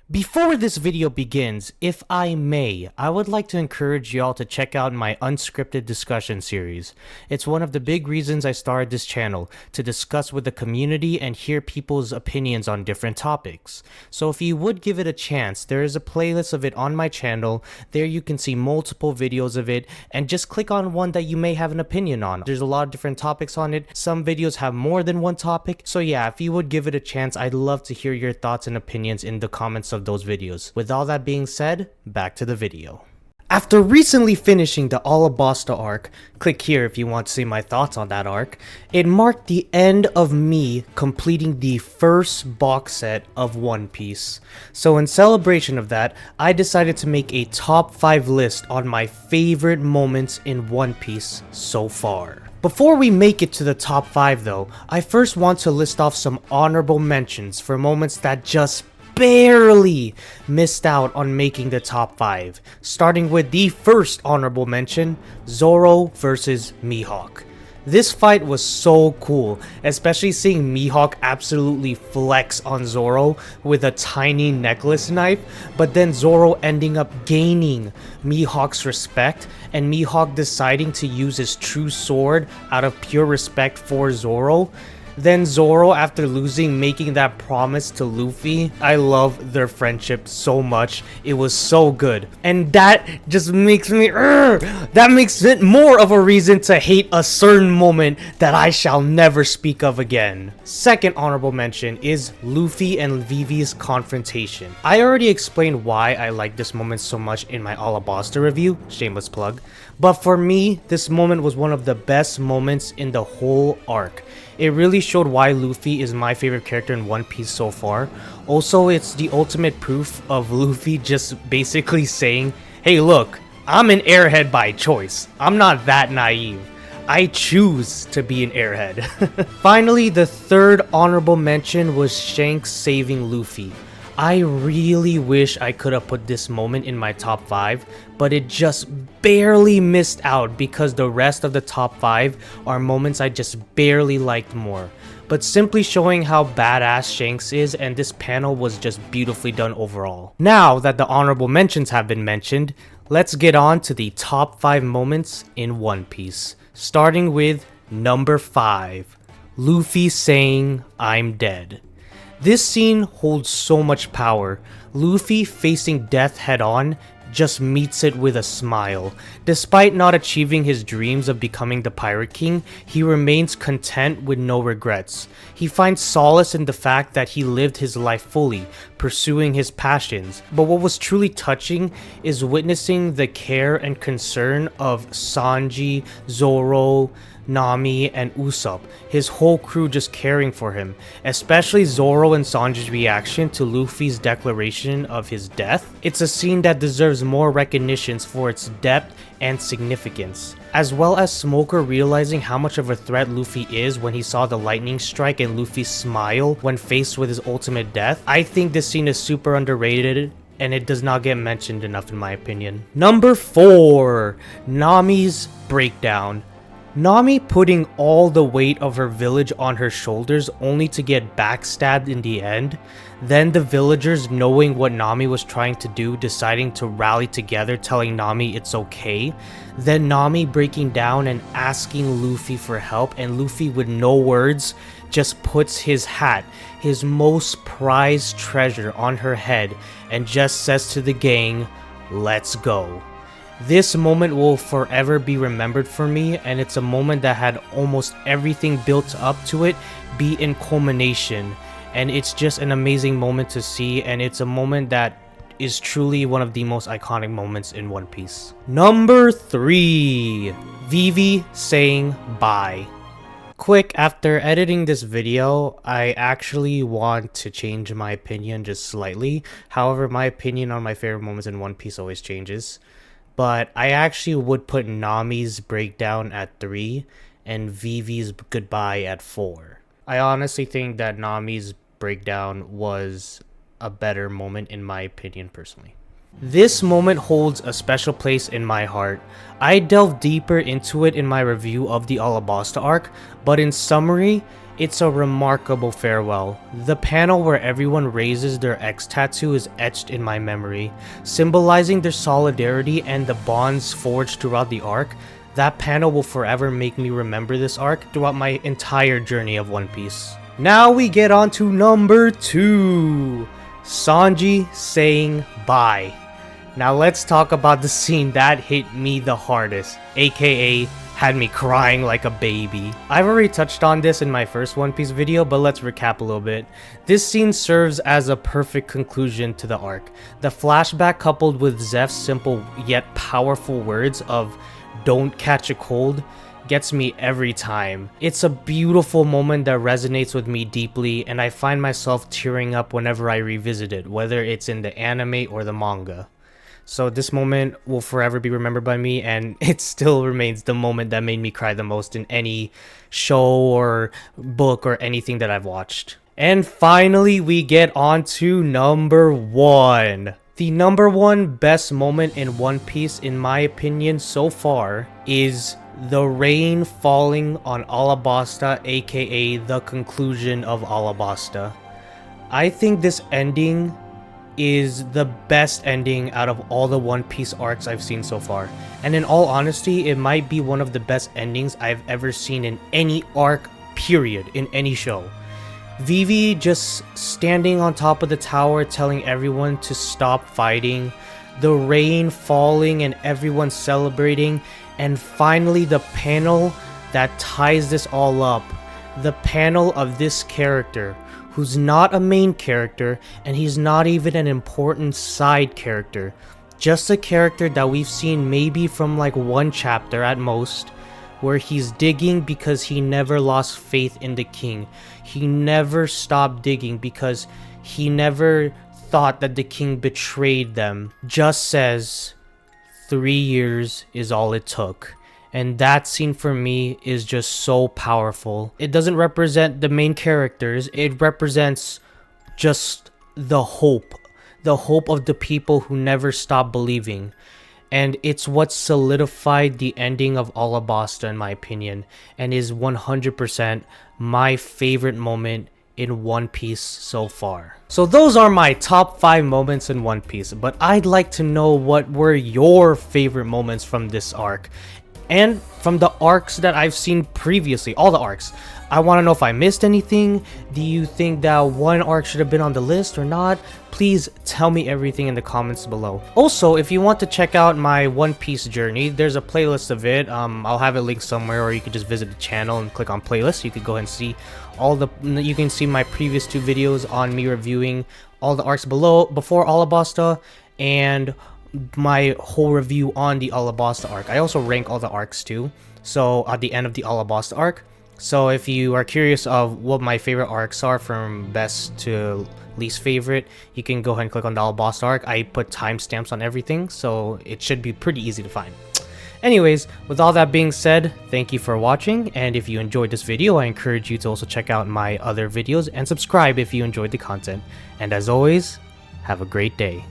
Before this video begins, if I may, I would like to encourage y'all to check out my unscripted discussion series. It's one of the big reasons I started this channel, to discuss with the community and hear people's opinions on different topics. So if you would give it a chance, there is a playlist of it on my channel. There you can see multiple videos of it, and just click on one that you may have an opinion on. There's a lot of different topics on it. Some videos have more than one topic. So yeah, if you would give it a chance, I'd love to hear your thoughts and opinions in the comments of those videos. With all that being said, back to the video. After recently finishing the Alabasta arc, click here if you want to see my thoughts on that arc, it marked the end of me completing the first box set of One Piece. So in celebration of that, I decided to make a top 5 list on my favorite moments in One Piece so far. Before we make it to the top 5 though, I first want to list off some honorable mentions for moments that just barely missed out on making the top 5, starting with the first honorable mention, Zoro versus Mihawk. This fight was so cool, especially seeing Mihawk absolutely flex on Zoro with a tiny necklace knife, but then Zoro ending up gaining Mihawk's respect and Mihawk deciding to use his true sword out of pure respect for Zoro. Then Zoro, after losing, making that promise to Luffy. I love their friendship so much. It was so good. And that just makes me, that makes it more of a reason to hate a certain moment that I shall never speak of again. Second honorable mention is Luffy and Vivi's confrontation. I already explained why I like this moment so much in my Alabasta review, shameless plug. But for me, this moment was one of the best moments in the whole arc. It really showed why Luffy is my favorite character in One Piece so far. Also, it's the ultimate proof of Luffy just basically saying, hey look, I'm an airhead by choice. I'm not that naive. I choose to be an airhead. Finally, the third honorable mention was Shanks saving Luffy. I really wish I could have put this moment in my top 5, but it just barely missed out because the rest of the top 5 are moments I just barely liked more. But simply showing how badass Shanks is, and this panel was just beautifully done overall. Now that the honorable mentions have been mentioned, let's get on to the top 5 moments in One Piece. Starting with number 5, Luffy saying, "I'm dead." This scene holds so much power. Luffy facing death head on just meets it with a smile. Despite not achieving his dreams of becoming the Pirate King, he remains content with no regrets. He finds solace in the fact that he lived his life fully, pursuing his passions. But what was truly touching is witnessing the care and concern of Sanji, Zoro, Nami, and Usopp, his whole crew just caring for him, especially Zoro and Sanji's reaction to Luffy's declaration of his death. It's a scene that deserves more recognitions for its depth and significance, as well as Smoker realizing how much of a threat Luffy is when he saw the lightning strike and Luffy's smile when faced with his ultimate death. I think this scene is super underrated, and it does not get mentioned enough in my opinion. Number 4, Nami's breakdown. Nami putting all the weight of her village on her shoulders only to get backstabbed in the end. Then the villagers, knowing what Nami was trying to do, deciding to rally together, telling Nami it's okay. Then Nami breaking down and asking Luffy for help, and Luffy with no words just puts his hat, his most prized treasure, on her head and just says to the gang, "Let's go." This moment will forever be remembered for me, and it's a moment that had almost everything built up to it be in culmination, and it's just an amazing moment to see, and it's a moment that is truly one of the most iconic moments in One Piece. Number 3, Vivi saying bye. Quick, after editing this video, I actually want to change my opinion just slightly. However, my opinion on my favorite moments in One Piece always changes. But I actually would put Nami's breakdown at 3 and Vivi's goodbye at 4. I honestly think that Nami's breakdown was a better moment in my opinion personally. This moment holds a special place in my heart. I delved deeper into it in my review of the Alabasta arc, but in summary, It's a remarkable farewell. The panel where everyone raises their X tattoo is etched in my memory, symbolizing their solidarity and the bonds forged throughout the arc. That panel will forever make me remember this arc throughout my entire journey of One Piece. Now we get on to number 2, Sanji saying bye. Now let's talk about the scene that hit me the hardest, aka had me crying like a baby. I've already touched on this in my first One Piece video, but let's recap a little bit. This scene serves as a perfect conclusion to the arc. The flashback coupled with Zeph's simple yet powerful words of "don't catch a cold" gets me every time. It's a beautiful moment that resonates with me deeply, and I find myself tearing up whenever I revisit it, whether it's in the anime or the manga. So this moment will forever be remembered by me, and it still remains the moment that made me cry the most in any show or book or anything that I've watched. And finally, we get on to number 1. The number 1 best moment in One Piece, in my opinion so far, is the rain falling on Alabasta, aka the conclusion of Alabasta. I think this ending is the best ending out of all the One Piece arcs I've seen so far. And in all honesty, it might be one of the best endings I've ever seen in any arc, period, in any show. Vivi just standing on top of the tower telling everyone to stop fighting, the rain falling and everyone celebrating, and finally the panel that ties this all up. The panel of this character, who's not a main character, and he's not even an important side character. Just a character that we've seen maybe from like one chapter at most, where he's digging because he never lost faith in the king. He never stopped digging because he never thought that the king betrayed them. Just says, 3 years is all it took. And that scene for me is just so powerful. It doesn't represent the main characters. It represents just the hope of the people who never stop believing. And it's what solidified the ending of Alabasta in my opinion, and is 100% my favorite moment in One Piece so far. So those are my top 5 moments in One Piece, but I'd like to know what were your favorite moments from this arc. And from the arcs that I've seen previously, all the arcs. I want to know if I missed anything. Do you think that one arc should have been on the list or not? Please tell me everything in the comments below. Also, if you want to check out my One Piece journey, there's a playlist of it. I'll have it linked somewhere, or you could just visit the channel and click on playlists. You could go and see you can see my previous 2 videos on me reviewing all the arcs before Alabasta, and my whole review on the Alabasta arc. I also rank all the arcs too, so at the end of the Alabasta arc. So if you are curious of what my favorite arcs are from best to least favorite, you can go ahead and click on the Alabasta arc. I put timestamps on everything, so it should be pretty easy to find. Anyways, with all that being said, thank you for watching, and if you enjoyed this video, I encourage you to also check out my other videos and subscribe if you enjoyed the content. And as always, have a great day.